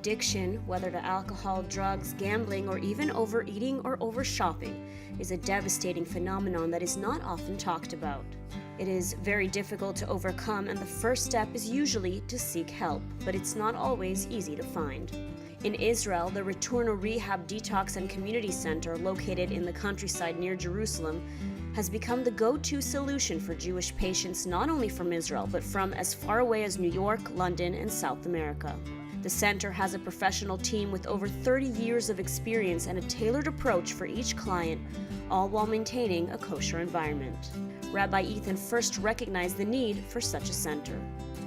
Addiction, whether to alcohol, drugs, gambling, or even overeating or overshopping, is a devastating phenomenon that is not often talked about. It is very difficult to overcome, and the first step is usually to seek help, but it's not always easy to find. In Israel, the Retorno Rehab Detox and Community Center, located in the countryside near Jerusalem, has become the go-to solution for Jewish patients not only from Israel, but from as far away as New York, London, and South America. The center has a professional team with over 30 years of experience and a tailored approach for each client, all while maintaining a kosher environment. Rabbi Ethan first recognized the need for such a center.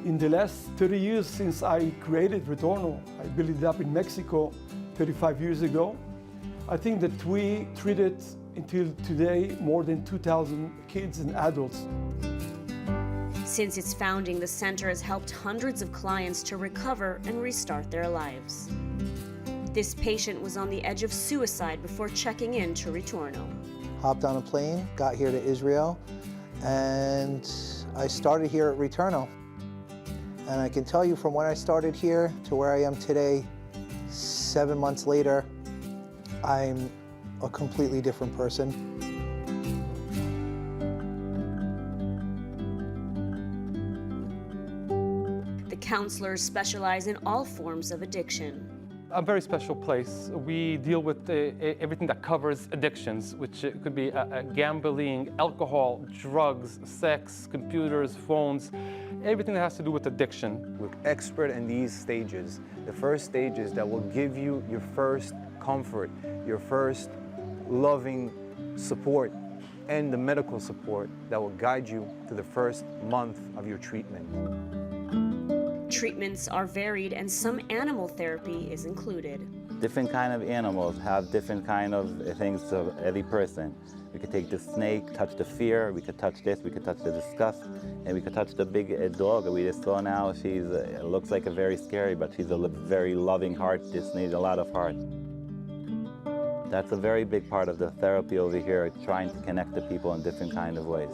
In the last 30 years since I created Retorno, I built it up in Mexico 35 years ago. I think that we treated until today more than 2,000 kids and adults. Since its founding, the center has helped hundreds of clients to recover and restart their lives. This patient was on the edge of suicide before checking in to Retorno. Hopped on a plane, got here to Israel, and I started here at Retorno. And I can tell you from when I started here to where I am today, 7 months later, I'm a completely different person. The counselors specialize in all forms of addiction. A very special place. We deal with everything that covers addictions, which could be gambling, alcohol, drugs, sex, computers, phones, everything that has to do with addiction. We're expert in these stages. The first stages that will give you your first comfort, your first loving support, and the medical support that will guide you through the first month of your treatment. Treatments are varied, and some animal therapy is included. Different kind of animals have different kind of things to every person. We could take the snake, touch the fear, we could touch this, we could touch the disgust, and we could touch the big dog that we just saw now. She's looks like a very scary, but she's a very loving heart, just needs a lot of heart. That's a very big part of the therapy over here, trying to connect to people in different kind of ways.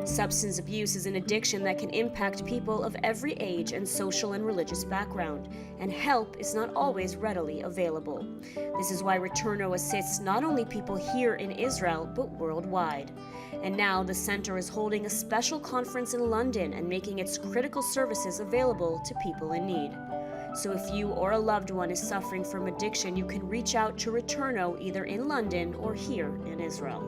Substance abuse is an addiction that can impact people of every age and social and religious background, and help is not always readily available. This is why Retorno assists not only people here in Israel, but worldwide. And now the center is holding a special conference in London and making its critical services available to people in need. So if you or a loved one is suffering from addiction, you can reach out to Retorno either in London or here in Israel.